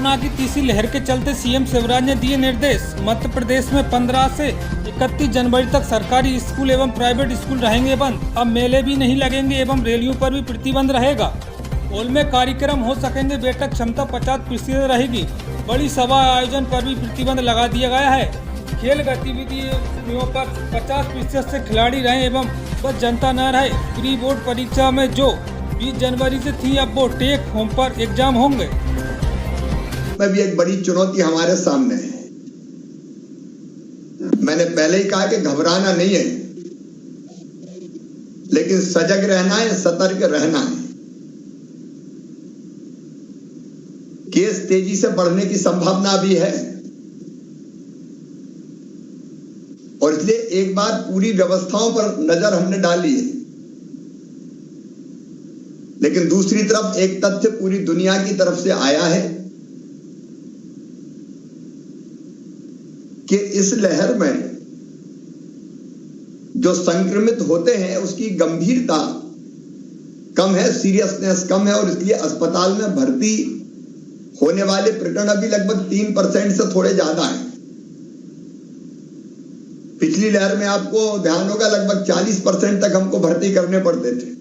Corona की तीसरी लहर के चलते सीएम शिवराज ने दिए निर्देश। मध्य प्रदेश में 15 से 31 जनवरी तक सरकारी स्कूल एवं प्राइवेट स्कूल रहेंगे बंद। अब मेले भी नहीं लगेंगे एवं रैलियों पर भी प्रतिबंध रहेगा। हॉल में कार्यक्रम हो सकेंगे, बैठक क्षमता 50% रहेगी। बड़ी सभा आयोजन पर भी प्रतिबंध लगा दिया गया है। खेल गतिविधियों पर 50% से खिलाड़ी रहे एवं बस जनता न रहे। प्री बोर्ड परीक्षा में जो 20 जनवरी से थी, अब वो टेक होम पर एग्जाम होंगे। में भी एक बड़ी चुनौती हमारे सामने है। मैंने पहले ही कहा कि घबराना नहीं है, लेकिन सजग रहना है, सतर्क रहना है। केस तेजी से बढ़ने की संभावना भी है और इसलिए एक बार पूरी व्यवस्थाओं पर नजर हमने डाली है, लेकिन दूसरी तरफ एक तथ्य पूरी दुनिया की तरफ से आया है कि इस लहर में जो संक्रमित होते हैं उसकी गंभीरता कम है, सीरियसनेस कम है और इसलिए अस्पताल में भर्ती होने वाले प्रकरण अभी लगभग 3% से थोड़े ज्यादा हैं। पिछली लहर में आपको ध्यान होगा लगभग 40% तक हमको भर्ती करने पड़ते थे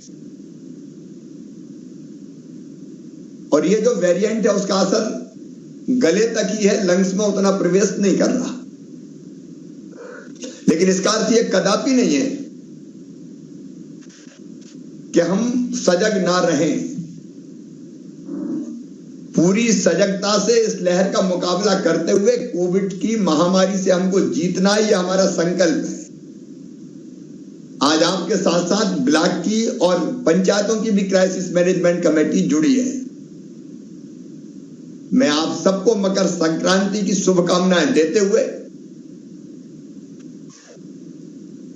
और ये जो वेरिएंट है उसका असर गले तक ही है, लंग्स में उतना प्रवेश नहीं कर रहा। लेकिन इसका अर्थ ये कदापि नहीं है कि हम सजग ना रहें। पूरी सजगता से इस लहर का मुकाबला करते हुए कोविड की महामारी से हमको जीतना ही हमारा संकल्प है। आज आपके साथ साथ ब्लॉक की और पंचायतों की भी क्राइसिस मैनेजमेंट कमेटी जुड़ी है। मैं आप सबको मकर संक्रांति की शुभकामनाएं देते हुए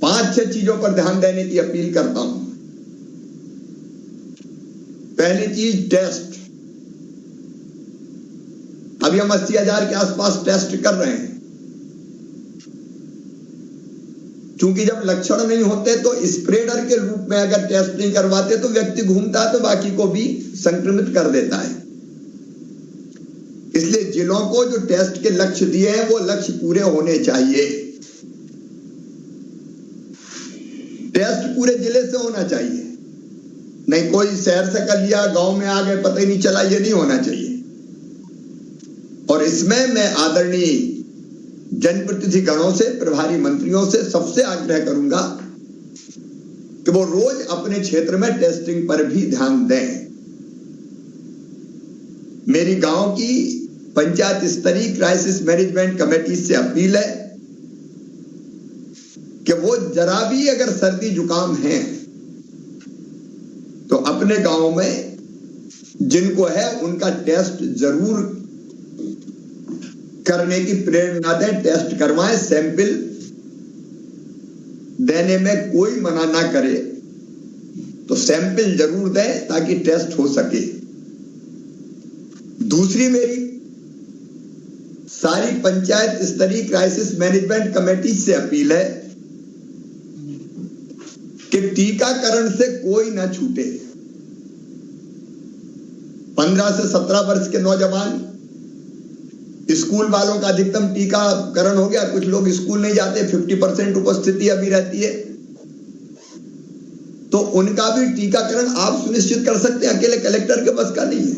5-6 चीजों पर ध्यान देने की अपील करता हूं। पहली चीज टेस्ट। अभी हम 80,000 के आसपास टेस्ट कर रहे हैं। चूंकि जब लक्षण नहीं होते तो स्प्रेडर के रूप में अगर टेस्ट नहीं करवाते तो व्यक्ति घूमता है तो बाकी को भी संक्रमित कर देता है। इसलिए जिलों को जो टेस्ट के लक्ष्य दिए हैं वो लक्ष्य पूरे होने चाहिए। टेस्ट पूरे जिले से होना चाहिए, नहीं कोई शहर से कर लिया, गांव में आ गए, पता ही नहीं चला, ये नहीं होना चाहिए। और इसमें मैं आदरणीय जनप्रतिनिधि गणों से, प्रभारी मंत्रियों से सबसे आग्रह करूंगा कि वो रोज अपने क्षेत्र में टेस्टिंग पर भी ध्यान दें। मेरी गांव की पंचायत स्तरीय क्राइसिस मैनेजमेंट कमेटी से अपील है कि वो जरा भी अगर सर्दी जुकाम है तो अपने गांव में जिनको है उनका टेस्ट जरूर करने की प्रेरणा दें, टेस्ट करवाएं। सैंपल देने में कोई मना ना करे तो सैंपल जरूर दें ताकि टेस्ट हो सके। दूसरी मेरी सारी पंचायत स्तरीय क्राइसिस मैनेजमेंट कमेटी से अपील है कि टीकाकरण से कोई ना छूटे। 15 से 17 वर्ष के नौजवान, स्कूल वालों का अधिकतम टीकाकरण हो गया। कुछ लोग स्कूल नहीं जाते, 50% उपस्थिति अभी रहती है, तो उनका भी टीकाकरण आप सुनिश्चित कर सकते हैं। अकेले कलेक्टर के बस का नहीं है।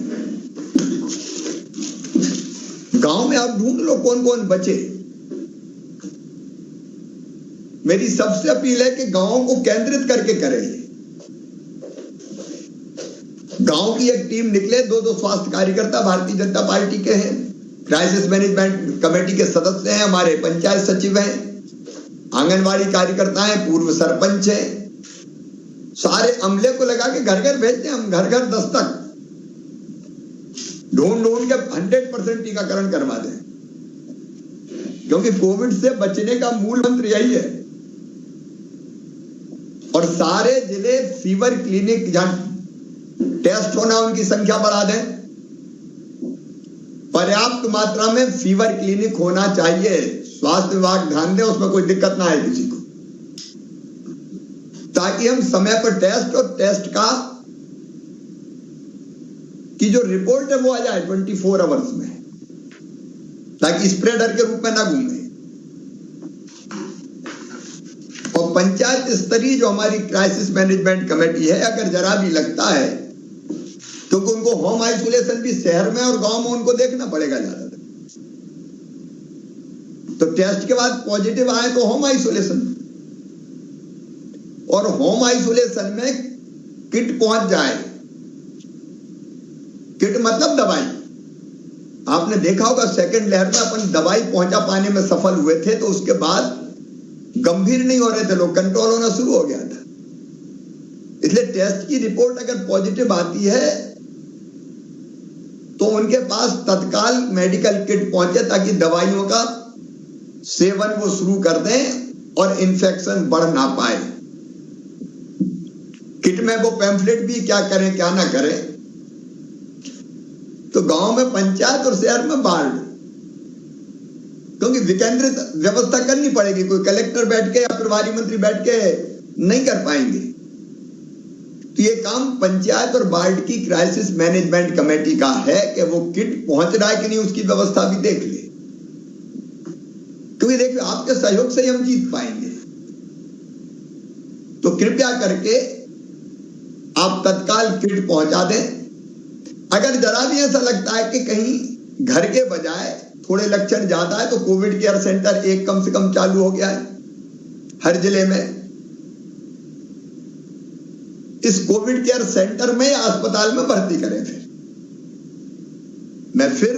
गांव में आप ढूंढ लो कौन कौन बचे। मेरी सबसे अपील है कि गांवों को केंद्रित करके करें। गांव की एक टीम निकले, 2-2 स्वास्थ्य कार्यकर्ता भारतीय जनता पार्टी के हैं, क्राइसिस मैनेजमेंट कमेटी के सदस्य हैं, हमारे पंचायत सचिव हैं, आंगनवाड़ी कार्यकर्ता हैं, पूर्व सरपंच हैं, सारे अमले को लगा के घर घर भेजते हैं। हम घर घर दस्तक ढूंढ के 100% टीकाकरण करवा दें, क्योंकि कोविड से बचने का मूल मंत्र यही है। और सारे जिले फीवर क्लिनिक जहां टेस्ट होना उनकी संख्या बढ़ा दें। पर्याप्त मात्रा में फीवर क्लिनिक होना चाहिए। स्वास्थ्य विभाग ध्यान दे, उसमें कोई दिक्कत ना आए किसी को, ताकि हम समय पर टेस्ट और टेस्ट का की जो रिपोर्ट है वो आ जाए 24 आवर्स में। ताकि स्प्रेडर के रूप में ना घूमे। और पंचायत स्तरीय जो हमारी क्राइसिस मैनेजमेंट कमेटी है, अगर जरा भी लगता है क्योंकि उनको होम आइसोलेशन भी शहर में और गांव में उनको देखना पड़ेगा ज्यादातर, तो टेस्ट के बाद पॉजिटिव आए तो होम आइसोलेशन, और होम आइसोलेशन में किट पहुंच जाए। किट मतलब दवाई। आपने देखा होगा सेकंड लहर में अपन दवाई पहुंचा पाने में सफल हुए थे, तो उसके बाद गंभीर नहीं हो रहे थे लोग, कंट्रोल होना शुरू हो गया था। इसलिए टेस्ट की रिपोर्ट अगर पॉजिटिव आती है तो उनके पास तत्काल मेडिकल किट पहुंचे ताकि दवाइयों का सेवन वो शुरू कर दें और इन्फेक्शन बढ़ ना पाए। किट में वो पैम्फलेट भी क्या करें क्या ना करें। तो गांव में पंचायत और शहर में वार्ड, क्योंकि विकेंद्रित व्यवस्था करनी पड़ेगी, कोई कलेक्टर बैठ के या प्रभारी मंत्री बैठ के नहीं कर पाएंगे। तो ये काम पंचायत और वार्ड की क्राइसिस मैनेजमेंट कमेटी का है कि वो किट पहुंच रहा है कि नहीं उसकी व्यवस्था भी देख ले, क्योंकि देखिए आपके सहयोग से ही हम जीत पाएंगे। तो कृपया करके आप तत्काल किट पहुंचा दें। अगर जरा भी ऐसा लगता है कि कहीं घर के बजाय थोड़े लक्षण ज्यादा है, तो कोविड केयर सेंटर एक कम से कम चालू हो गया है हर जिले में। इस कोविड केयर सेंटर में या अस्पताल में भर्ती करें। मैं फिर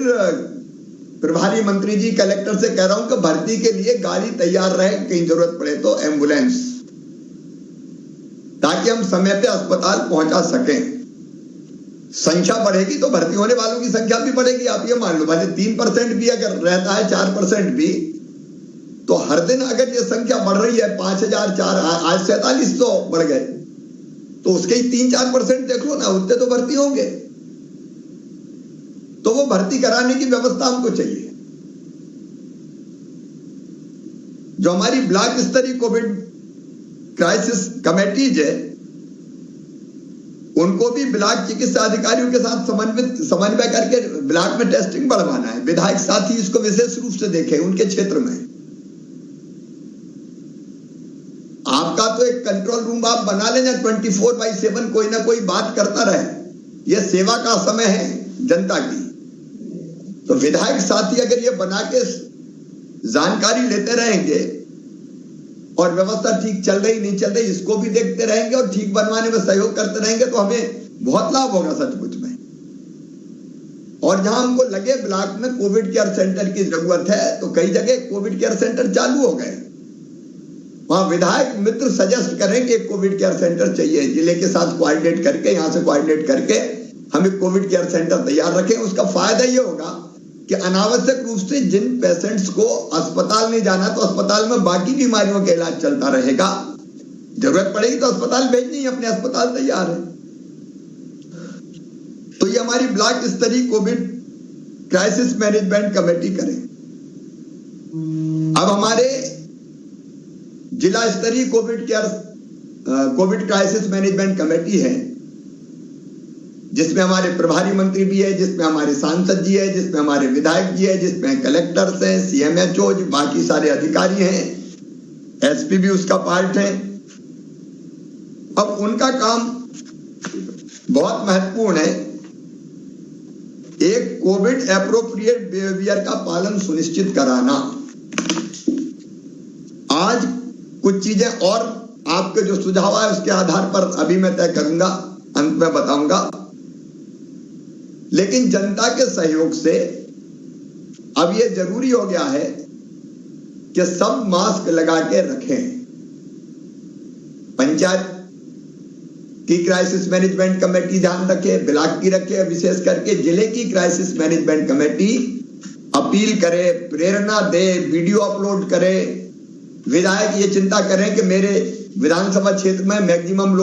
प्रभारी मंत्री जी कलेक्टर से कह रहा हूं कि भर्ती के लिए गाड़ी तैयार रहे, कहीं जरूरत पड़े तो एम्बुलेंस, ताकि हम समय पे अस्पताल पहुंचा सकें। संख्या बढ़ेगी तो भर्ती होने वालों की संख्या भी बढ़ेगी। आप ये मान लो भले 3% भी अगर रहता है, 4% भी, तो हर दिन अगर ये संख्या बढ़ रही है 5004, आज 4700 बढ़ गए, तो उसके ही 3-4% देख लो ना, उतने तो भर्ती होंगे। तो वो भर्ती कराने की व्यवस्था हमको चाहिए। जो हमारी ब्लॉक स्तरीय कोविड क्राइसिस कमेटीज है, उनको भी ब्लॉक चिकित्सा अधिकारियों के साथ समन्वय करके ब्लॉक में टेस्टिंग बढ़वाना है। विधायक साथी इसको विशेष रूप से देखें उनके क्षेत्र में। आपका तो एक कंट्रोल रूम आप बना लेना, 24/7 कोई ना कोई बात करता रहे। यह सेवा का समय है जनता की। तो विधायक साथी अगर ये बना के जानकारी लेते रहेंगे और व्यवस्था ठीक चल रही नहीं चल रही इसको भी देखते रहेंगे और ठीक बनवाने में सहयोग करते रहेंगे, तो हमें बहुत लाभ होगा सचमुच में। और जहां हमको लगे ब्लॉक में कोविड केयर सेंटर की जरूरत है, तो कई जगह कोविड केयर सेंटर चालू हो गए। वहां विधायक मित्र सजेस्ट करें कि एक कोविड केयर सेंटर चाहिए, जिले के साथ कोऑर्डिनेट करके, यहां से कोऑर्डिनेट करके हम एक कोविड केयर सेंटर तैयार रखें। उसका फायदा ये होगा कि अनावश्यक रूप से जिन पेशेंट्स को अस्पताल नहीं जाना, तो अस्पताल में बाकी बीमारियों का इलाज चलता रहेगा। जरूरत पड़ेगी तो अस्पताल भेजनी है, अपने अस्पताल तैयार है। तो ये हमारी ब्लॉक स्तरीय कोविड क्राइसिस मैनेजमेंट कमेटी करे। अब हमारे जिला स्तरीय कोविड क्राइसिस मैनेजमेंट कमेटी है, जिसमें हमारे प्रभारी मंत्री भी है, जिसमें हमारे सांसद जी है, जिसमें हमारे विधायक जी है, जिसमें कलेक्टर्स हैं, CMHO, बाकी सारे अधिकारी हैं, SP भी उसका पार्ट है। अब उनका काम बहुत महत्वपूर्ण है। एक कोविड एप्रोप्रिएट बिहेवियर का पालन सुनिश्चित कराना। आज कुछ चीजें और आपके जो सुझाव है उसके आधार पर अभी मैं तय करूंगा, अंत में बताऊंगा। लेकिन जनता के सहयोग से अब यह जरूरी हो गया है कि सब मास्क लगा के रखें। पंचायत की क्राइसिस मैनेजमेंट कमेटी ध्यान रखे, ब्लॉक की रखे, विशेष करके जिले की क्राइसिस मैनेजमेंट कमेटी अपील करे, प्रेरणा दे, वीडियो अपलोड करे। विधायक ये चिंता करें कि मेरे विधानसभा क्षेत्र में मैक्सिमम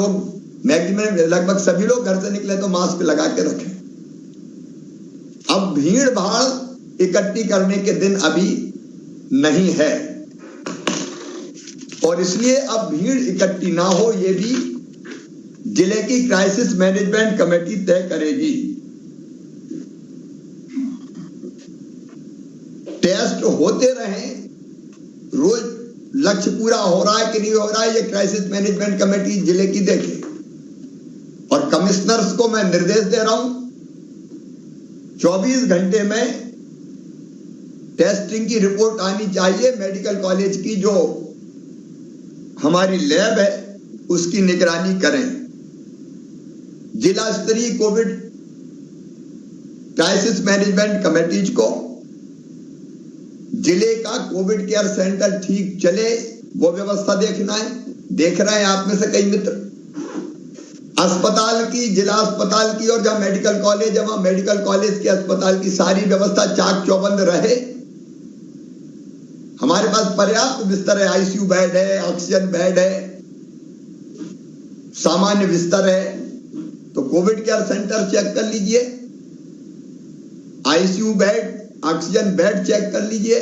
लगभग सभी लोग घर से निकले तो मास्क लगा के रखें। अब भीड़ भाड़ इकट्ठी करने के दिन अभी नहीं है, और इसलिए अब भीड़ इकट्ठी ना हो ये भी जिले की क्राइसिस मैनेजमेंट कमेटी तय करेगी। टेस्ट होते रहे, रोज लक्ष्य पूरा हो रहा है कि नहीं हो रहा है, ये क्राइसिस मैनेजमेंट कमेटी जिले की देखे। और कमिश्नर्स को मैं निर्देश दे रहा हूं, 24 घंटे में टेस्टिंग की रिपोर्ट आनी चाहिए। मेडिकल कॉलेज की जो हमारी लैब है उसकी निगरानी करें। जिला स्तरीय कोविड क्राइसिस मैनेजमेंट कमेटीज को जिले का कोविड केयर सेंटर ठीक चले वो व्यवस्था देखना है। देख रहे हैं आप में से कई मित्र, अस्पताल की, जिला अस्पताल की और जहां मेडिकल कॉलेज है वहां मेडिकल कॉलेज के अस्पताल की सारी व्यवस्था चाक चौबंद रहे। हमारे पास पर्याप्त बिस्तर है, आईसीयू बेड है, ऑक्सीजन बेड है, सामान्य बिस्तर है। तो कोविड केयर सेंटर चेक कर लीजिए, ICU bed, oxygen bed check कर लीजिए,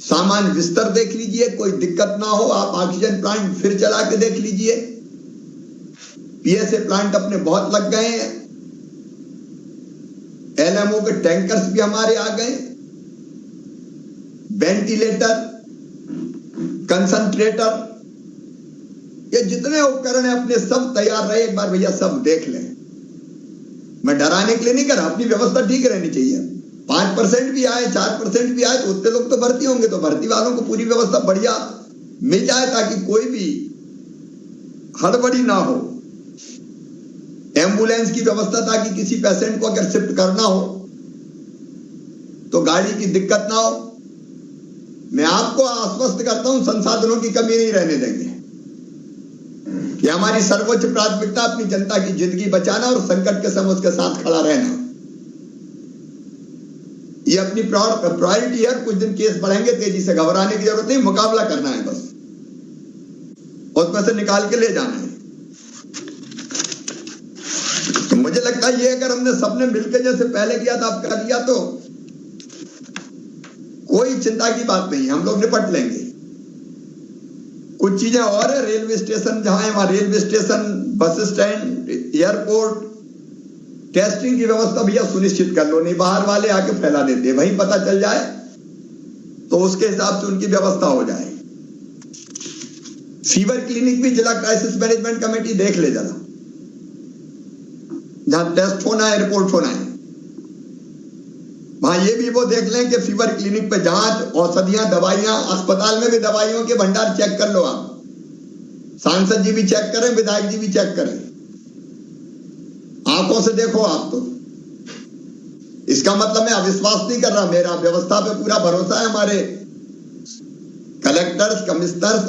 सामान्य बिस्तर देख लीजिए, कोई दिक्कत ना हो आप ऑक्सीजन प्लांट फिर चला के देख लीजिए। पीएसए प्लांट अपने बहुत लग गए हैं, एलएमओ के टैंकर्स भी हमारे आ गए, वेंटिलेटर, कंसंट्रेटर, ये जितने उपकरण है अपने सब तैयार रहे। एक बार भैया सब देख लें, मैं डराने के लिए नहीं कर रहा, अपनी व्यवस्था ठीक रहनी चाहिए। 5% भी आए, 4% भी आए तो उतने लोग तो भर्ती होंगे, तो भर्ती वालों को पूरी व्यवस्था बढ़िया मिल जाए ताकि कोई भी हड़बड़ी ना हो। एम्बुलेंस की व्यवस्था ताकि किसी पेशेंट को अगर शिफ्ट करना हो तो गाड़ी की दिक्कत ना हो। मैं आपको आश्वस्त करता हूं, संसाधनों की कमी नहीं रहने देंगे। ये हमारी सर्वोच्च प्राथमिकता अपनी जनता की जिंदगी बचाना और संकट के समय उसके साथ खड़ा रहना, ये अपनी प्रायोरिटी है। कुछ दिन केस बढ़ेंगे, तेजी से घबराने की जरूरत नहीं, मुकाबला करना है बस, उसमें से निकाल के ले जाना है। तो मुझे लगता है ये अगर हमने सबने मिलकर जैसे पहले किया था अब कर लिया तो कोई चिंता की बात नहीं, हम लोग निपट लेंगे। कुछ चीजें और है, रेलवे स्टेशन जहां है वहां railway station, bus stand, airport, testing की व्यवस्था भैया सुनिश्चित कर लो, नहीं बाहर वाले आके फैला देते हैं, वहीं पता चल जाए तो उसके हिसाब से उनकी व्यवस्था हो जाए। फीवर क्लिनिक भी जिला क्राइसिस मैनेजमेंट कमेटी देख ले जरा, जहां टेस्ट होना है, रिपोर्ट होना है, वहां ये भी वो देख लें कि फीवर क्लिनिक पे जांच, औषधियां, दवाइयां, अस्पताल में भी दवाइयों के भंडार चेक कर लो आप। सांसद जी भी चेक करें, विधायक जी भी चेक करें, आंखों से देखो आप। तो इसका मतलब मैं अविश्वास नहीं कर रहा, मेरा व्यवस्था पे पूरा भरोसा है। हमारे कलेक्टर्स, कमिश्नर्स,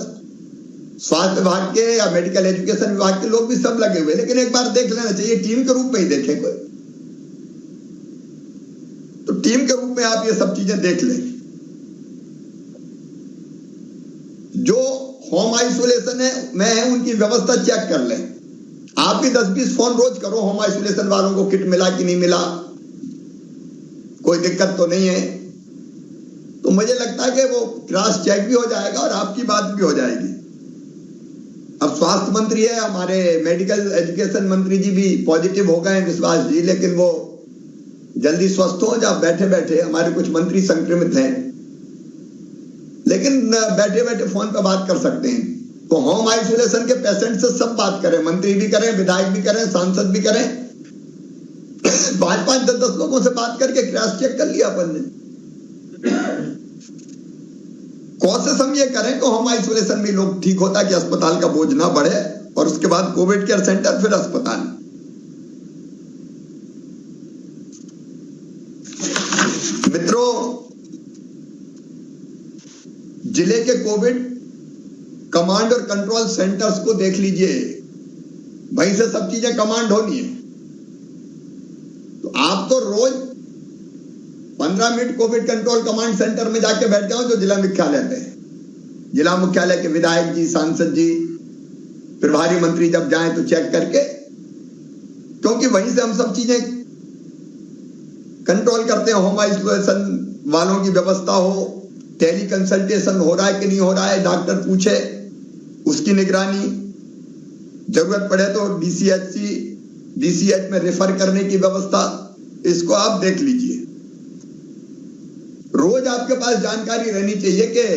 स्वास्थ्य विभाग के या मेडिकल एजुकेशन विभाग के लोग भी सब लगे हुए, लेकिन एक बार देख लेना चाहिए, टीम के रूप में ही देखें कोई, तो टीम के रूप में आप ये सब चीजें देख लें। जो होम आइसोलेशन है मैं है उनकी व्यवस्था चेक कर लें। आप भी 10-20 फोन रोज करो होम आइसोलेशन वालों को, किट मिला कि नहीं मिला, कोई दिक्कत तो नहीं है। तो मुझे लगता है कि वो क्रॉस चेक भी हो जाएगा और आपकी बात भी हो जाएगी। अब स्वास्थ्य मंत्री है हमारे, मेडिकल एजुकेशन मंत्री जी भी पॉजिटिव हो गए विश्वास जी, लेकिन वो जल्दी स्वस्थ हो। जब बैठे बैठे हमारे कुछ मंत्री संक्रमित हैं, लेकिन बैठे बैठे फोन पर बात कर सकते हैं। तो होम आइसोलेशन के पेशेंट से सब बात करें, मंत्री भी करें, विधायक भी करें, सांसद भी करें, 5-5, 10-10 लोगों से बात करके क्रॉस चेक कर लिया अपन ने। कोशिश हम ये करें कि होम आइसोलेशन में लोग ठीक होता कि अस्पताल का बोझ ना बढ़े, और उसके बाद कोविड केयर सेंटर फिर अस्पताल। मित्रों, जिले के कोविड कमांड और कंट्रोल सेंटर्स को देख लीजिए, वहीं से सब चीजें कमांड होनी है। तो आप तो रोज 15 minute Covid control command centre में जाके बैठ जाओ जो जिला मुख्यालय पे है। जिला मुख्यालय के विधायक जी, सांसद जी, प्रभारी मंत्री जब जाएं तो चेक करके, क्योंकि वहीं से हम सब चीजें कंट्रोल करते हैं। होम आइसोलेशन वालों की व्यवस्था हो, टेली कंसल्टेशन हो रहा है कि नहीं हो रहा है, डॉक्टर पूछे, उसकी निगरानी, जरूरत पड़े तो डीसीएच में रेफर करने की व्यवस्था, इसको आप देख लीजिए। रोज आपके पास जानकारी रहनी चाहिए कि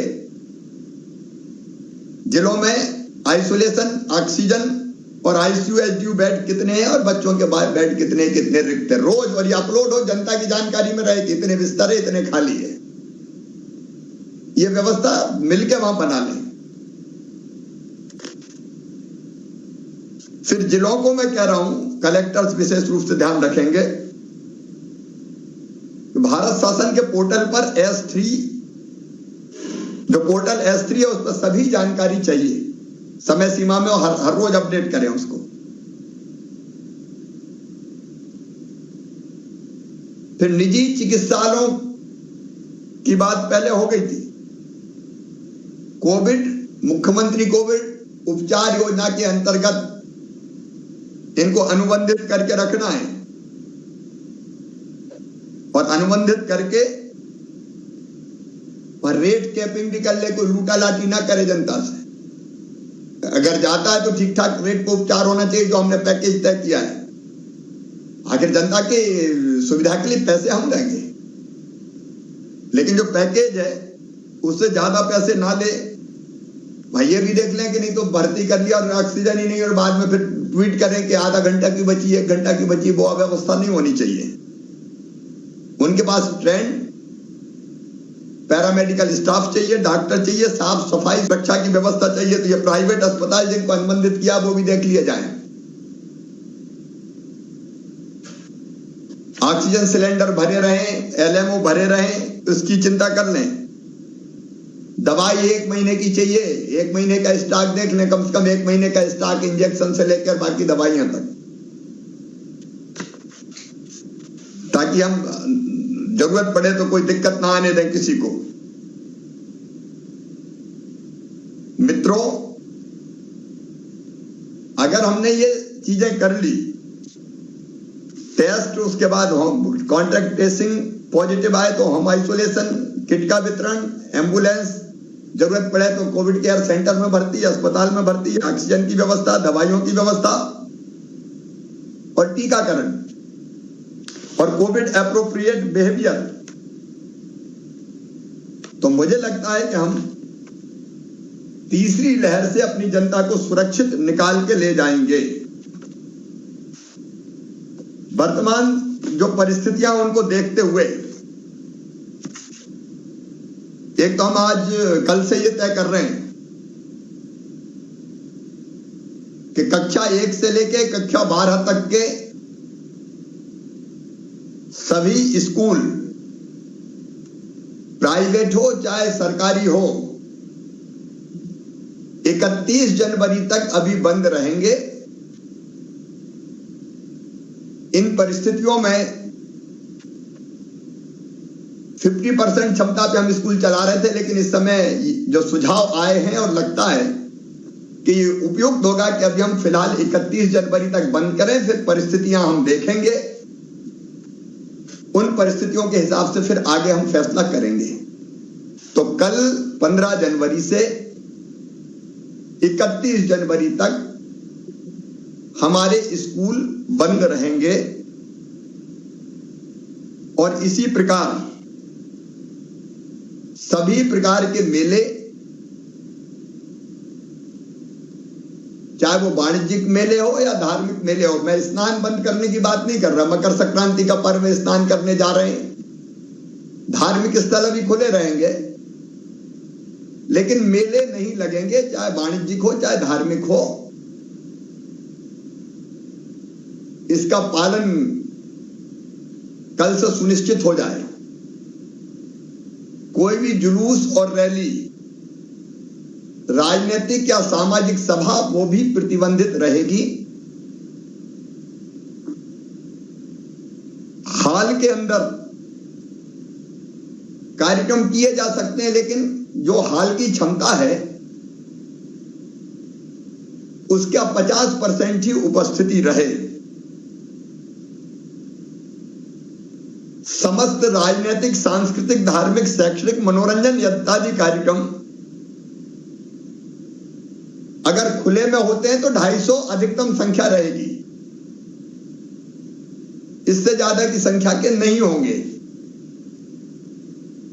जिलों में आइसोलेशन, ऑक्सीजन और आईसीयू एचडीयू बेड कितने हैं और बच्चों के बेड कितने रिक्त है रोज, और ये अपलोड हो, जनता की जानकारी में रहे कि इतने बिस्तर है, इतने खाली है। ये व्यवस्था मिलकर वहां बना लें। फिर जिलों को मैं कह रहा हूं, कलेक्टर्स विशेष रूप से ध्यान रखेंगे, भारत शासन के पोर्टल पर S3, जो पोर्टल S3 है उस पर सभी जानकारी चाहिए समय सीमा में, और हर रोज अपडेट करें उसको। फिर निजी चिकित्सालयों की बात पहले हो गई थी। कोविड, मुख्यमंत्री कोविड उपचार योजना के अंतर्गत इनको अनुबंधित करके रखना है, और अनुबंधित करके और रेट कैपिंग भी कर ले, कोई लूटा लाटी ना करे जनता से। अगर जाता है तो ठीक ठाक रेट पे उपचार होना चाहिए, जो हमने पैकेज तय किया है। आखिर जनता की सुविधा के लिए पैसे हम देंगे, लेकिन जो पैकेज है उससे ज्यादा पैसे ना ले। भाई ये भी देख लें कि नहीं तो भर्ती कर लिया और ऑक्सीजन ही नहीं, और बाद में फिर ट्वीट करें कि आधा घंटा की बची, 1 घंटा की बची। वो अव्यवस्था नहीं होनी चाहिए। उनके पास ट्रेंड पैरामेडिकल स्टाफ चाहिए, डॉक्टर चाहिए, साफ सफाई सुरक्षा की व्यवस्था चाहिए। तो ये प्राइवेट अस्पताल जिनको अनुबंधित किया वो भी देख लिए जाए। ऑक्सीजन सिलेंडर भरे रहें, LMO भरे रहें, उसकी चिंता कर लें। दवाई 1 महीने की चाहिए, 1 महीने का स्टॉक देख लें, कम से कम 1 महीने का स्टॉक, इंजेक्शन से लेकर बाकी दवाइयां तक, ताकि हम जरूरत पड़े तो कोई दिक्कत ना आने दें किसी को। मित्रों, अगर हमने ये चीजें कर ली, टेस्ट, उसके बाद कॉन्ट्रैक्ट ट्रेसिंग, पॉजिटिव आए तो होम आइसोलेशन, किट का वितरण, एम्बुलेंस, जरूरत पड़े तो कोविड केयर सेंटर में भर्ती, अस्पताल में भर्ती, ऑक्सीजन की व्यवस्था, दवाइयों की व्यवस्था और टीकाकरण और कोविड एप्रोप्रिएट बिहेवियर। तो मुझे लगता है कि हम तीसरी लहर से अपनी जनता को सुरक्षित निकाल के ले जाएंगे। वर्तमान जो परिस्थितियां उनको देखते हुए, एक तो हम आज कल से ये तय कर रहे हैं कि कक्षा 1 से लेके कक्षा 12 तक के सभी स्कूल, प्राइवेट हो चाहे सरकारी हो, 31 जनवरी तक अभी बंद रहेंगे। इन परिस्थितियों में 50% क्षमता पे हम स्कूल चला रहे थे, लेकिन इस समय जो सुझाव आए हैं और लगता है कि ये उपयुक्त होगा कि अभी हम फिलहाल 31 जनवरी तक बंद करें, फिर परिस्थितियां हम देखेंगे, उन परिस्थितियों के हिसाब से फिर आगे हम फैसला करेंगे। तो कल 15 जनवरी से 31 जनवरी तक हमारे स्कूल बंद रहेंगे, और इसी प्रकार सभी प्रकार के मेले, चाहे वो वाणिज्यिक मेले हो या धार्मिक मेले हो, मैं स्नान बंद करने की बात नहीं कर रहा। मकर संक्रांति का पर्व में स्नान करने जा रहे हैं, धार्मिक स्थल भी खुले रहेंगे, लेकिन मेले नहीं लगेंगे, चाहे वाणिज्यिक हो चाहे धार्मिक हो। इसका पालन कल से सुनिश्चित हो जाए। कोई भी जुलूस और रैली, राजनीतिक या सामाजिक सभा, वो भी प्रतिबंधित रहेगी। हाल के अंदर कार्यक्रम किए जा सकते हैं, लेकिन जो हाल की क्षमता है उसका 50% ही उपस्थिति रहे। समस्त राजनीतिक, सांस्कृतिक, धार्मिक, शैक्षणिक, मनोरंजन इत्यादि कार्यक्रम अगर खुले में होते हैं तो 250 अधिकतम संख्या रहेगी, इससे ज्यादा की संख्या के नहीं होंगे।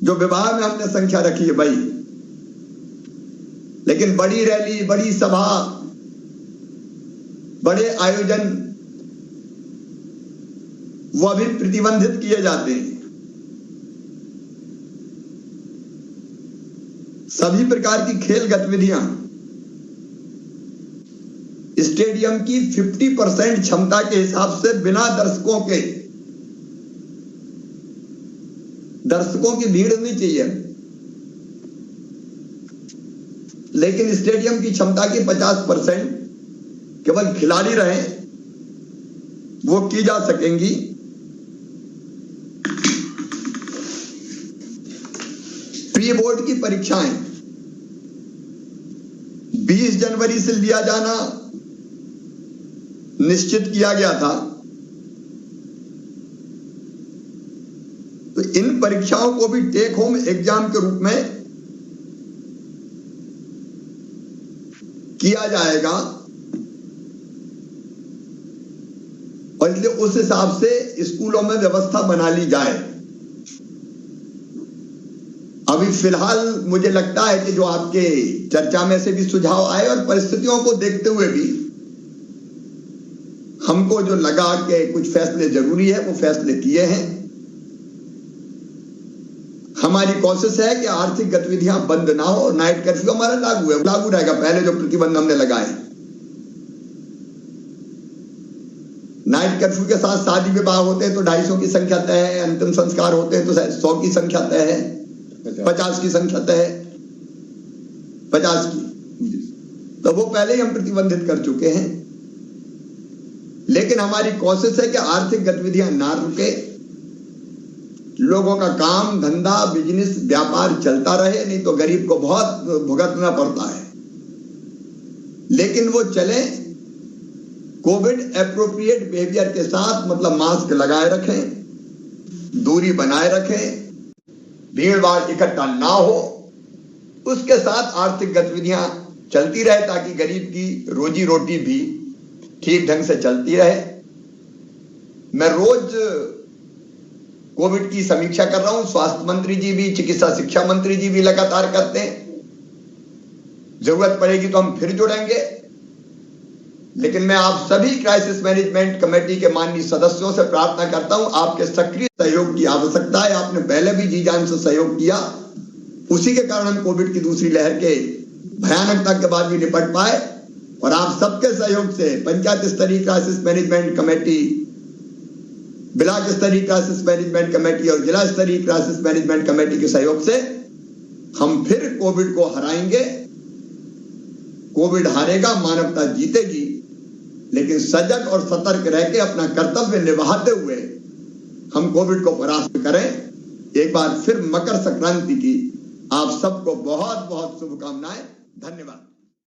जो विवाह में हमने संख्या रखी है भाई, लेकिन बड़ी रैली, बड़ी सभा, बड़े आयोजन वो अभी प्रतिबंधित किए जाते हैं। सभी प्रकार की खेल गतिविधियां स्टेडियम की 50% क्षमता के हिसाब से बिना दर्शकों की भीड़ नहीं चाहिए, लेकिन स्टेडियम की क्षमता की 50% केवल खिलाड़ी रहे वो की जा सकेंगी। प्री बोर्ड की परीक्षाएं 20 जनवरी से लिया जाना निश्चित किया गया था, तो इन परीक्षाओं को भी टेक होम एग्जाम के रूप में किया जाएगा और इसलिए उस हिसाब से स्कूलों में व्यवस्था बना ली जाए। अभी फिलहाल मुझे लगता है कि जो आपके चर्चा में से भी सुझाव आए और परिस्थितियों को देखते हुए भी हमको जो लगा कि कुछ फैसले जरूरी है वो फैसले किए हैं। हमारी कोशिश है कि आर्थिक गतिविधियां बंद ना हो। नाइट कर्फ्यू हमारा लागू रहेगा। पहले जो प्रतिबंध हमने लगाए, नाइट कर्फ्यू के साथ शादी विवाह होते हैं तो 250 की संख्या तय है, अंतिम संस्कार होते हैं तो 100 की संख्या तय है, 50 की संख्या तय है, 50 की, तो वो पहले ही हम प्रतिबंधित कर चुके हैं। लेकिन हमारी कोशिश है कि आर्थिक गतिविधियां ना रुके, लोगों का काम धंधा बिजनेस व्यापार चलता रहे, नहीं तो गरीब को बहुत भुगतना पड़ता है। लेकिन वो चले कोविड एप्रोप्रिएट बिहेवियर के साथ, मतलब मास्क लगाए रखें, दूरी बनाए रखें, भीड़ भाड़ इकट्ठा ना हो, उसके साथ आर्थिक गतिविधियां चलती रहे ताकि गरीब की रोजी रोटी भी ठीक ढंग से चलती रहे। मैं रोज कोविड की समीक्षा कर रहा हूं, स्वास्थ्य मंत्री जी भी, चिकित्सा शिक्षा मंत्री जी भी लगातार करते हैं। जरूरत पड़ेगी तो हम फिर जुड़ेंगे। लेकिन मैं आप सभी क्राइसिस मैनेजमेंट कमेटी के माननीय सदस्यों से प्रार्थना करता हूं, आपके सक्रिय सहयोग की आवश्यकता है। आपने पहले भी जी जान से सहयोग किया, उसी के कारण हम कोविड की दूसरी लहर के भयानकता के बाद भी निपट पाए। और आप सबके सहयोग से पंचायत स्तरीय क्राइसिस मैनेजमेंट कमेटी, ब्लॉक स्तरीय क्राइसिस मैनेजमेंट कमेटी और जिला स्तरीय क्राइसिस मैनेजमेंट कमेटी के सहयोग से हम फिर कोविड को हराएंगे। कोविड हारेगा, मानवता जीतेगी, लेकिन सजग और सतर्क रह के अपना कर्तव्य निभाते हुए हम कोविड को परास्त करें। एक बार फिर मकर संक्रांति की आप सबको बहुत बहुत शुभकामनाएं। धन्यवाद।